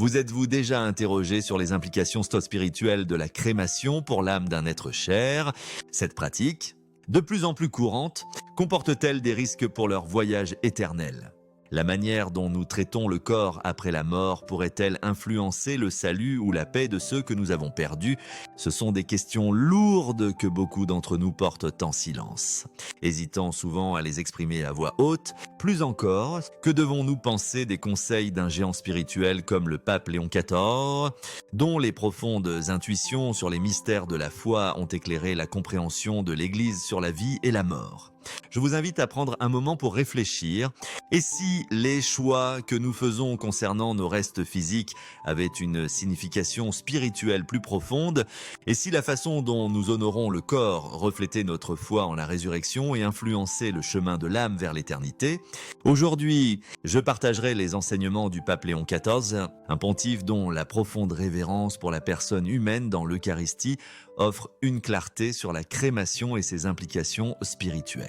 Vous êtes-vous déjà interrogé sur les implications spirituelles de la crémation pour l'âme d'un être cher? Cette pratique, de plus en plus courante, comporte-t-elle des risques pour leur voyage éternel? La manière dont nous traitons le corps après la mort pourrait-elle influencer le salut ou la paix de ceux que nous avons perdus? Ce sont des questions lourdes que beaucoup d'entre nous portent en silence, hésitant souvent à les exprimer à voix haute. Plus encore, que devons-nous penser des conseils d'un géant spirituel comme le pape Léon XIV, dont les profondes intuitions sur les mystères de la foi ont éclairé la compréhension de l'Église sur la vie et la mort? Je vous invite à prendre un moment pour réfléchir. Et si les choix que nous faisons concernant nos restes physiques avaient une signification spirituelle plus profonde? Et si la façon dont nous honorons le corps reflétait notre foi en la résurrection et influençait le chemin de l'âme vers l'éternité? Aujourd'hui, je partagerai les enseignements du pape Léon XIV, un pontife dont la profonde révérence pour la personne humaine dans l'Eucharistie offre une clarté sur la crémation et ses implications spirituelles.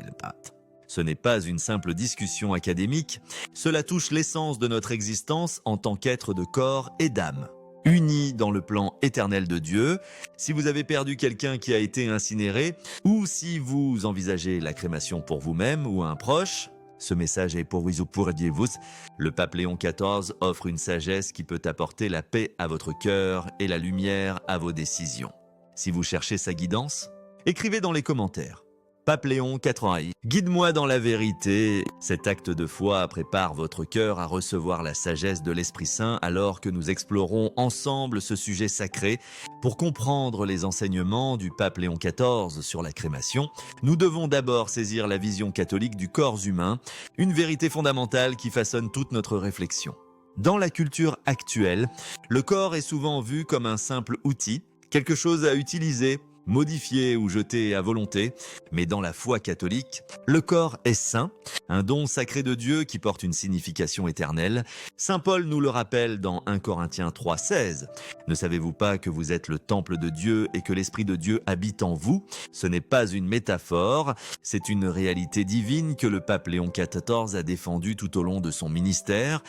Ce n'est pas une simple discussion académique, cela touche l'essence de notre existence en tant qu'être de corps et d'âme. Unis dans le plan éternel de Dieu, si vous avez perdu quelqu'un qui a été incinéré, ou si vous envisagez la crémation pour vous-même ou un proche, ce message est pour vous ou pour vous. Le pape Léon XIV offre une sagesse qui peut apporter la paix à votre cœur et la lumière à vos décisions. Si vous cherchez sa guidance, écrivez dans les commentaires. Pape Léon XIV, guide-moi dans la vérité. Cet acte de foi prépare votre cœur à recevoir la sagesse de l'Esprit Saint alors que nous explorons ensemble ce sujet sacré. Pour comprendre les enseignements du pape Léon XIV sur la crémation, nous devons d'abord saisir la vision catholique du corps humain, une vérité fondamentale qui façonne toute notre réflexion. Dans la culture actuelle, le corps est souvent vu comme un simple outil, quelque chose à utiliser, modifier ou jeter à volonté, mais dans la foi catholique, le corps est saint, un don sacré de Dieu qui porte une signification éternelle. Saint Paul nous le rappelle dans 1 Corinthiens 3,16. Ne savez-vous pas que vous êtes le temple de Dieu et que l'Esprit de Dieu habite en vous? Ce n'est pas une métaphore, c'est une réalité divine que le pape Léon XIV a défendue tout au long de son ministère.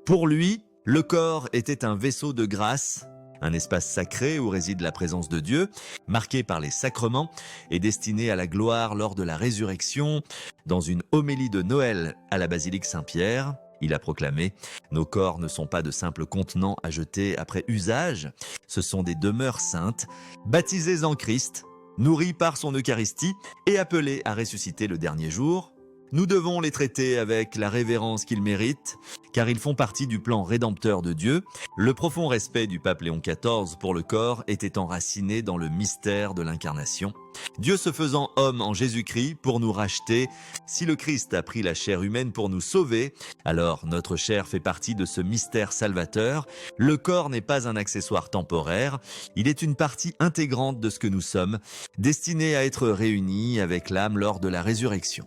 Pour lui, le corps était un vaisseau de grâce, un espace sacré où réside la présence de Dieu, marqué par les sacrements et destiné à la gloire lors de la résurrection. Dans une homélie de Noël à la basilique Saint-Pierre, il a proclamé « Nos corps ne sont pas de simples contenants à jeter après usage, ce sont des demeures saintes, baptisées en Christ, nourries par son Eucharistie et appelées à ressusciter le dernier jour. Nous devons les traiter avec la révérence qu'ils méritent, car ils font partie du plan rédempteur de Dieu. Le profond respect du pape Léon XIV pour le corps était enraciné dans le mystère de l'incarnation. Dieu se faisant homme en Jésus-Christ pour nous racheter. Si le Christ a pris la chair humaine pour nous sauver, alors notre chair fait partie de ce mystère salvateur. Le corps n'est pas un accessoire temporaire, il est une partie intégrante de ce que nous sommes, destiné à être réunis avec l'âme lors de la résurrection.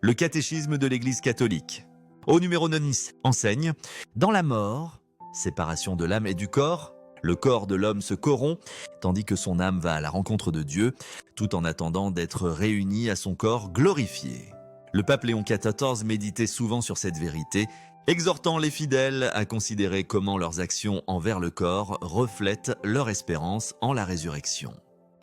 Le catéchisme de l'Église catholique, au numéro 9, enseigne « Dans la mort, séparation de l'âme et du corps, le corps de l'homme se corrompt, tandis que son âme va à la rencontre de Dieu, tout en attendant d'être réuni à son corps glorifié. » Le pape Léon XIV méditait souvent sur cette vérité, exhortant les fidèles à considérer comment leurs actions envers le corps reflètent leur espérance en la résurrection.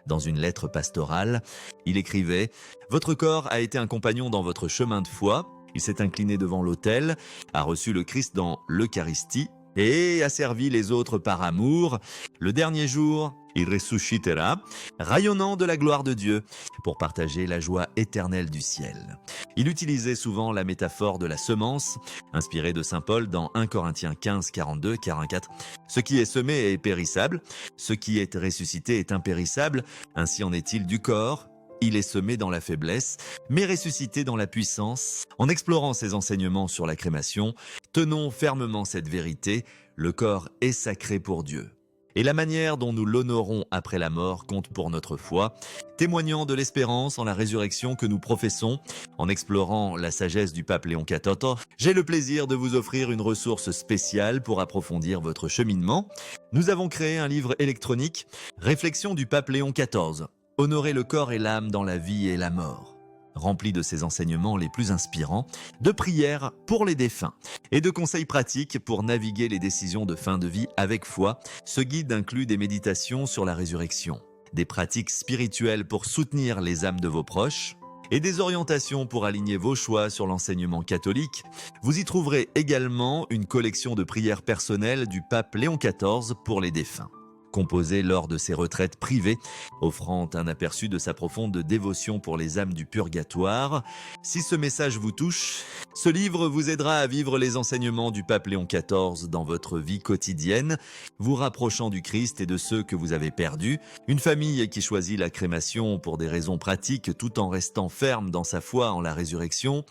Dans une lettre pastorale, il écrivait « Votre corps a été un compagnon dans votre chemin de foi, il s'est incliné devant l'autel, a reçu le Christ dans l'Eucharistie et a servi les autres par amour. Le dernier jour, il ressuscitera, rayonnant de la gloire de Dieu, pour partager la joie éternelle du ciel. » Il utilisait souvent la métaphore de la semence, inspirée de saint Paul dans 1 Corinthiens 15, 42, 44. « Ce qui est semé est périssable, ce qui est ressuscité est impérissable, ainsi en est-il du corps. Il est semé dans la faiblesse, mais ressuscité dans la puissance. » En explorant ces enseignements sur la crémation, tenons fermement cette vérité, le corps est sacré pour Dieu. Et la manière dont nous l'honorons après la mort compte pour notre foi, témoignant de l'espérance en la résurrection que nous professons. En explorant la sagesse du pape Léon XIV, j'ai le plaisir de vous offrir une ressource spéciale pour approfondir votre cheminement. Nous avons créé un livre électronique, Réflexions du pape Léon XIV. Honorer le corps et l'âme dans la vie et la mort. rempli de ses enseignements les plus inspirants, de prières pour les défunts et de conseils pratiques pour naviguer les décisions de fin de vie avec foi. Ce guide inclut des méditations sur la résurrection, des pratiques spirituelles pour soutenir les âmes de vos proches et des orientations pour aligner vos choix sur l'enseignement catholique. Vous y trouverez également une collection de prières personnelles du pape Léon XIV pour les défunts, composée lors de ses retraites privées, offrant un aperçu de sa profonde dévotion pour les âmes du purgatoire. Si ce message vous touche, ce livre vous aidera à vivre les enseignements du pape Léon XIV dans votre vie quotidienne, vous rapprochant du Christ et de ceux que vous avez perdus. Une famille qui choisit la crémation pour des raisons pratiques tout en restant ferme dans sa foi en la résurrection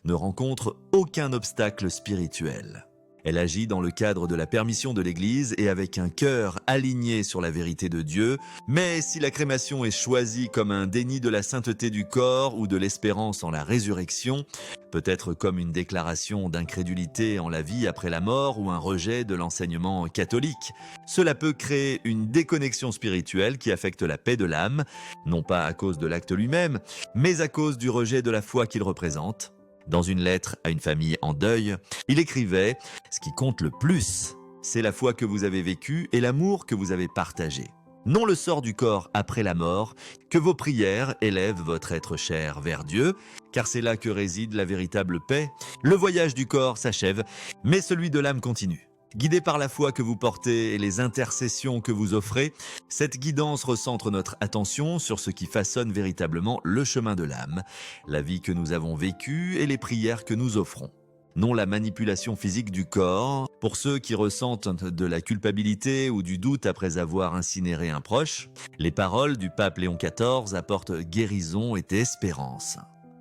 ne rencontre aucun obstacle spirituel. Elle agit dans le cadre de la permission de l'Église et avec un cœur aligné sur la vérité de Dieu. Mais si la crémation est choisie comme un déni de la sainteté du corps ou de l'espérance en la résurrection, peut-être comme une déclaration d'incrédulité en la vie après la mort ou un rejet de l'enseignement catholique, cela peut créer une déconnexion spirituelle qui affecte la paix de l'âme, non pas à cause de l'acte lui-même, mais à cause du rejet de la foi qu'il représente. Dans une lettre à une famille en deuil, il écrivait « Ce qui compte le plus, c'est la foi que vous avez vécue et l'amour que vous avez partagé. Non le sort du corps après la mort, que vos prières élèvent votre être cher vers Dieu, car c'est là que réside la véritable paix. Le voyage du corps s'achève, mais celui de l'âme continue. Guidé par la foi que vous portez et les intercessions que vous offrez, cette guidance recentre notre attention sur ce qui façonne véritablement le chemin de l'âme, la vie que nous avons vécue et les prières que nous offrons. Non la manipulation physique du corps, pour ceux qui ressentent de la culpabilité ou du doute après avoir incinéré un proche, les paroles du pape Léon XIV apportent guérison et espérance.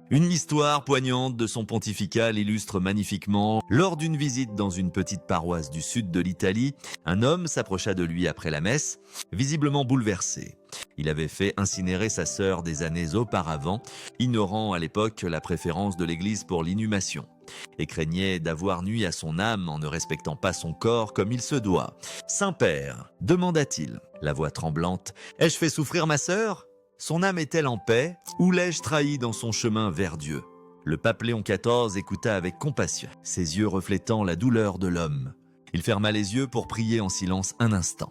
Une histoire poignante de son pontificat l'illustre magnifiquement. Lors d'une visite dans une petite paroisse du sud de l'Italie, un homme s'approcha de lui après la messe, visiblement bouleversé. Il avait fait incinérer sa sœur des années auparavant, ignorant à l'époque la préférence de l'Église pour l'inhumation, et craignait d'avoir nui à son âme en ne respectant pas son corps comme il se doit. « Saint-Père » demanda-t-il, la voix tremblante, « ai-je fait souffrir ma sœur ? Son âme est-elle en paix ou l'ai-je trahi dans son chemin vers Dieu ?» Le pape Léon XIV écouta avec compassion, ses yeux reflétant la douleur de l'homme. Il ferma les yeux pour prier en silence un instant,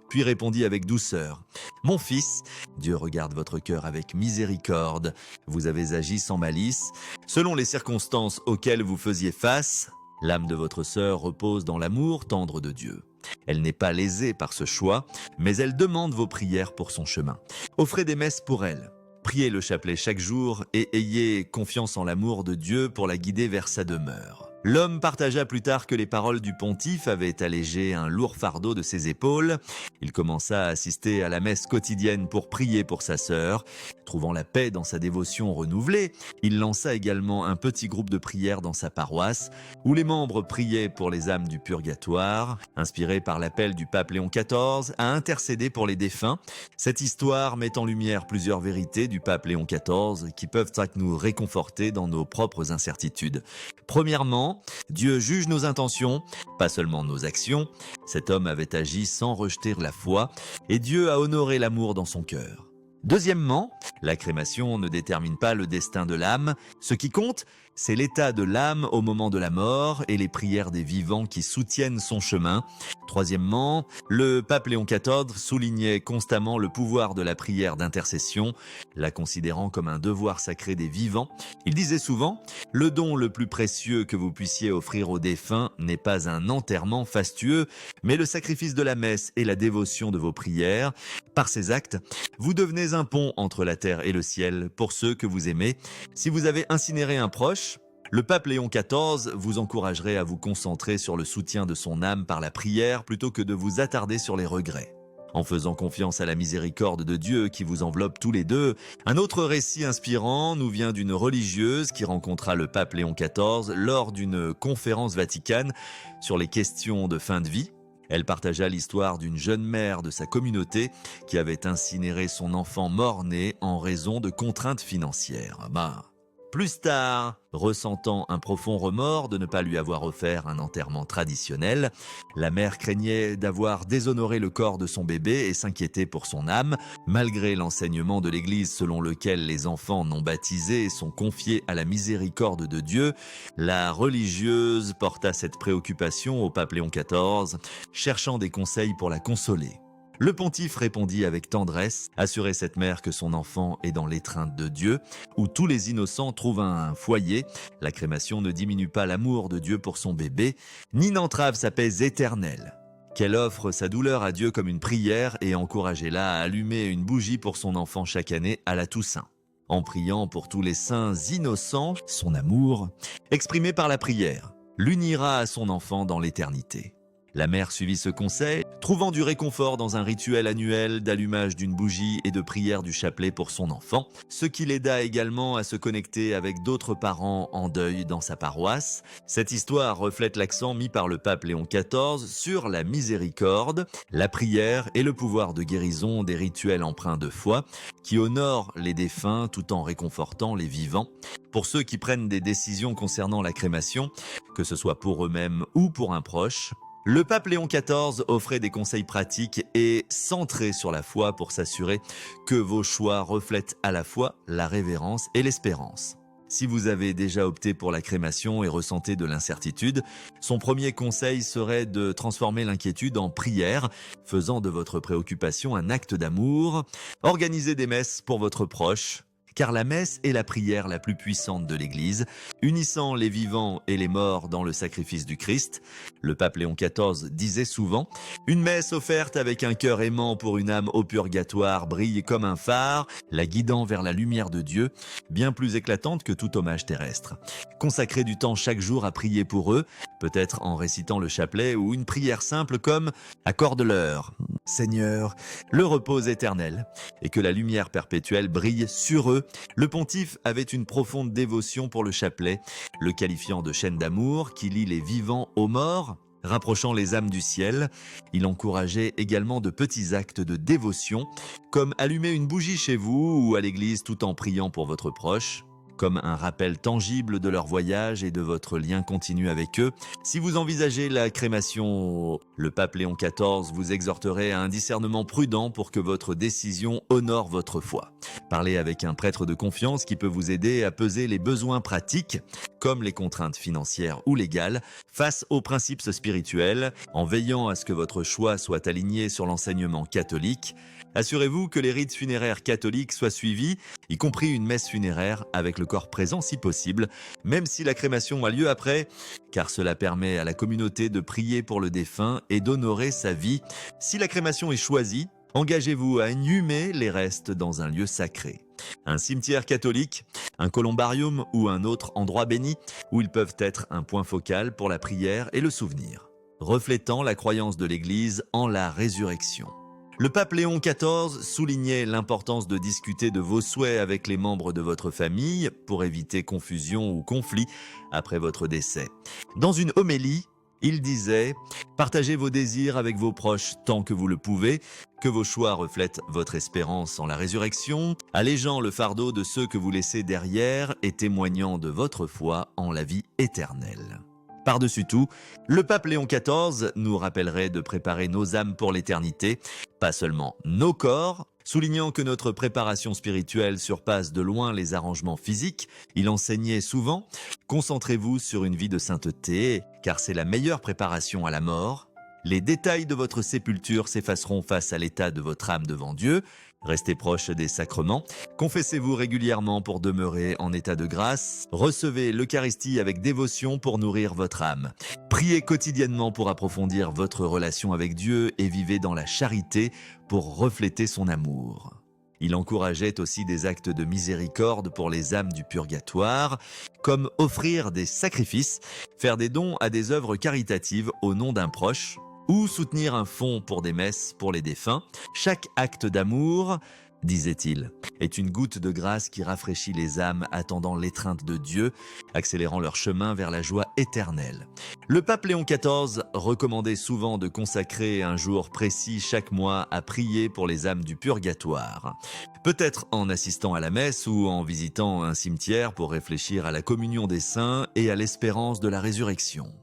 puis répondit avec douceur, « Mon fils, Dieu regarde votre cœur avec miséricorde. Vous avez agi sans malice. Selon les circonstances auxquelles vous faisiez face, l'âme de votre sœur repose dans l'amour tendre de Dieu. Elle n'est pas lésée par ce choix, mais elle demande vos prières pour son chemin. Offrez des messes pour elle. Priez le chapelet chaque jour et ayez confiance en l'amour de Dieu pour la guider vers sa demeure. » L'homme partagea plus tard que les paroles du pontife avaient allégé un lourd fardeau de ses épaules. Il commença à assister à la messe quotidienne pour prier pour sa sœur. Trouvant la paix dans sa dévotion renouvelée, il lança également un petit groupe de prière dans sa paroisse, où les membres priaient pour les âmes du purgatoire. Inspiré par l'appel du pape Léon XIV à intercéder pour les défunts, cette histoire met en lumière plusieurs vérités du pape Léon XIV qui peuvent nous réconforter dans nos propres incertitudes. Premièrement, Dieu juge nos intentions, pas seulement nos actions. Cet homme avait agi sans rejeter la foi et Dieu a honoré l'amour dans son cœur. Deuxièmement, la crémation ne détermine pas le destin de l'âme. Ce qui compte, c'est l'état de l'âme au moment de la mort et les prières des vivants qui soutiennent son chemin. Troisièmement, le pape Léon XIV soulignait constamment le pouvoir de la prière d'intercession, la considérant comme un devoir sacré des vivants. Il disait souvent « Le don le plus précieux que vous puissiez offrir aux défunts n'est pas un enterrement fastueux, mais le sacrifice de la messe et la dévotion de vos prières. Par ces actes, vous devenez un pont entre la terre et le ciel pour ceux que vous aimez. Si vous avez incinéré un proche, le pape Léon XIV vous encouragerait à vous concentrer sur le soutien de son âme par la prière plutôt que de vous attarder sur les regrets. En faisant confiance à la miséricorde de Dieu qui vous enveloppe tous les deux, un autre récit inspirant nous vient d'une religieuse qui rencontra le pape Léon XIV lors d'une conférence vaticane sur les questions de fin de vie. Elle partagea l'histoire d'une jeune mère de sa communauté qui avait incinéré son enfant mort-né en raison de contraintes financières. Plus tard, ressentant un profond remords de ne pas lui avoir offert un enterrement traditionnel, la mère craignait d'avoir déshonoré le corps de son bébé et s'inquiétait pour son âme. Malgré l'enseignement de l'Église selon lequel les enfants non baptisés sont confiés à la miséricorde de Dieu, la religieuse porta cette préoccupation au pape Léon XIV, cherchant des conseils pour la consoler. Le pontife répondit avec tendresse, assurer cette mère que son enfant est dans l'étreinte de Dieu, où tous les innocents trouvent un foyer. La crémation ne diminue pas l'amour de Dieu pour son bébé, ni n'entrave sa paix éternelle. Qu'elle offre sa douleur à Dieu comme une prière et encouragez-la à allumer une bougie pour son enfant chaque année à la Toussaint. En priant pour tous les saints innocents, son amour, exprimé par la prière, l'unira à son enfant dans l'éternité. La mère suivit ce conseil, trouvant du réconfort dans un rituel annuel d'allumage d'une bougie et de prière du chapelet pour son enfant, ce qui l'aida également à se connecter avec d'autres parents en deuil dans sa paroisse. Cette histoire reflète l'accent mis par le pape Léon XIV sur la miséricorde, la prière et le pouvoir de guérison des rituels empreints de foi qui honorent les défunts tout en réconfortant les vivants. Pour ceux qui prennent des décisions concernant la crémation, que ce soit pour eux-mêmes ou pour un proche, le pape Léon XIV offrait des conseils pratiques et centrés sur la foi pour s'assurer que vos choix reflètent à la fois la révérence et l'espérance. Si vous avez déjà opté pour la crémation et ressentez de l'incertitude, son premier conseil serait de transformer l'inquiétude en prière, faisant de votre préoccupation un acte d'amour. Organisez des messes pour votre proche, car la messe est la prière la plus puissante de l'Église, unissant les vivants et les morts dans le sacrifice du Christ. Le pape Léon XIV disait souvent « Une messe offerte avec un cœur aimant pour une âme au purgatoire brille comme un phare, la guidant vers la lumière de Dieu, bien plus éclatante que tout hommage terrestre. Consacrez du temps chaque jour à prier pour eux, peut-être en récitant le chapelet ou une prière simple comme « Accorde-leur, Seigneur, le repos éternel, et que la lumière perpétuelle brille sur eux. » Le pontife avait une profonde dévotion pour le chapelet, le qualifiant de chaîne d'amour qui lie les vivants aux morts, rapprochant les âmes du ciel. Il encourageait également de petits actes de dévotion, comme allumer une bougie chez vous ou à l'église tout en priant pour votre proche, comme un rappel tangible de leur voyage et de votre lien continu avec eux. Si vous envisagez la crémation, le pape Léon XIV vous exhorterait à un discernement prudent pour que votre décision honore votre foi. Parlez avec un prêtre de confiance qui peut vous aider à peser les besoins pratiques, comme les contraintes financières ou légales, face aux principes spirituels, en veillant à ce que votre choix soit aligné sur l'enseignement catholique. Assurez-vous que les rites funéraires catholiques soient suivis, y compris une messe funéraire avec le corps présent si possible, même si la crémation a lieu après, car cela permet à la communauté de prier pour le défunt et d'honorer sa vie. Si la crémation est choisie, engagez-vous à inhumer les restes dans un lieu sacré. Un cimetière catholique, un columbarium ou un autre endroit béni où ils peuvent être un point focal pour la prière et le souvenir, reflétant la croyance de l'Église en la résurrection. Le pape Léon XIV soulignait l'importance de discuter de vos souhaits avec les membres de votre famille pour éviter confusion ou conflit après votre décès. Dans une homélie, il disait « Partagez vos désirs avec vos proches tant que vous le pouvez, que vos choix reflètent votre espérance en la résurrection, allégeant le fardeau de ceux que vous laissez derrière et témoignant de votre foi en la vie éternelle. » Par-dessus tout, le pape Léon XIV nous rappellerait de préparer nos âmes pour l'éternité, pas seulement nos corps, soulignant que notre préparation spirituelle surpasse de loin les arrangements physiques. Il enseignait souvent « Concentrez-vous sur une vie de sainteté, car c'est la meilleure préparation à la mort. Les détails de votre sépulture s'effaceront face à l'état de votre âme devant Dieu. Restez proche des sacrements. Confessez-vous régulièrement pour demeurer en état de grâce. Recevez l'Eucharistie avec dévotion pour nourrir votre âme. Priez quotidiennement pour approfondir votre relation avec Dieu et vivez dans la charité pour refléter son amour. » Il encourageait aussi des actes de miséricorde pour les âmes du purgatoire, comme offrir des sacrifices, faire des dons à des œuvres caritatives au nom d'un proche, ou soutenir un fonds pour des messes pour les défunts. Chaque acte d'amour, disait-il, est une goutte de grâce qui rafraîchit les âmes attendant l'étreinte de Dieu, accélérant leur chemin vers la joie éternelle. Le pape Léon XIV recommandait souvent de consacrer un jour précis chaque mois à prier pour les âmes du purgatoire. Peut-être en assistant à la messe ou en visitant un cimetière pour réfléchir à la communion des saints et à l'espérance de la résurrection.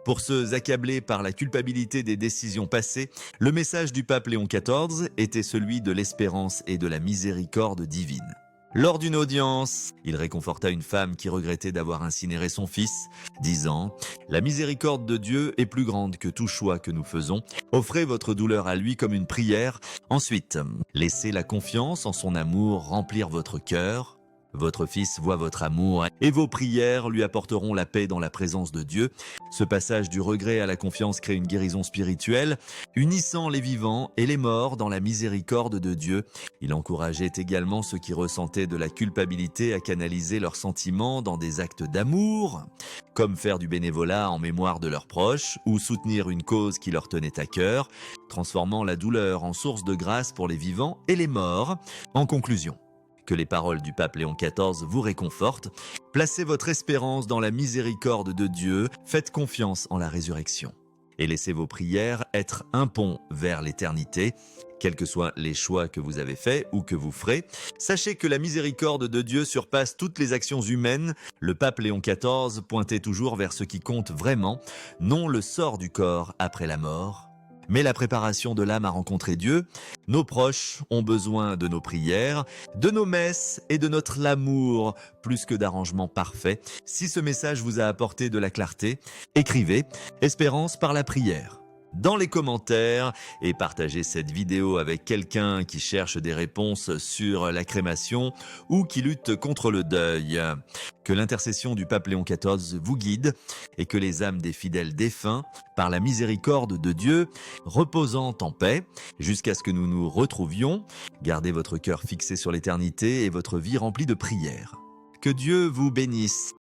Pour ceux accablés par la culpabilité des décisions passées, le message du pape Léon XIV était celui de l'espérance et de la miséricorde divine. Lors d'une audience, il réconforta une femme qui regrettait d'avoir incinéré son fils, disant « La miséricorde de Dieu est plus grande que tout choix que nous faisons. Offrez votre douleur à lui comme une prière. Ensuite, laissez la confiance en son amour remplir votre cœur. Votre fils voit votre amour et vos prières lui apporteront la paix dans la présence de Dieu. » Ce passage du regret à la confiance crée une guérison spirituelle, unissant les vivants et les morts dans la miséricorde de Dieu. Il encourageait également ceux qui ressentaient de la culpabilité à canaliser leurs sentiments dans des actes d'amour, comme faire du bénévolat en mémoire de leurs proches ou soutenir une cause qui leur tenait à cœur, transformant la douleur en source de grâce pour les vivants et les morts. En conclusion, que les paroles du pape Léon XIV vous réconfortent. Placez votre espérance dans la miséricorde de Dieu, faites confiance en la résurrection. Et laissez vos prières être un pont vers l'éternité. Quels que soient les choix que vous avez faits ou que vous ferez, sachez que la miséricorde de Dieu surpasse toutes les actions humaines. Le pape Léon XIV pointait toujours vers ce qui compte vraiment, non le sort du corps après la mort, mais la préparation de l'âme à rencontrer Dieu. Nos proches ont besoin de nos prières, de nos messes et de notre amour, plus que d'arrangements parfaits. Si ce message vous a apporté de la clarté, écrivez « Espérance par la prière » dans les commentaires et partagez cette vidéo avec quelqu'un qui cherche des réponses sur la crémation ou qui lutte contre le deuil. Que l'intercession du pape Léon XIV vous guide et que les âmes des fidèles défunts, par la miséricorde de Dieu, reposant en paix jusqu'à ce que nous nous retrouvions, gardez votre cœur fixé sur l'éternité et votre vie remplie de prières. Que Dieu vous bénisse.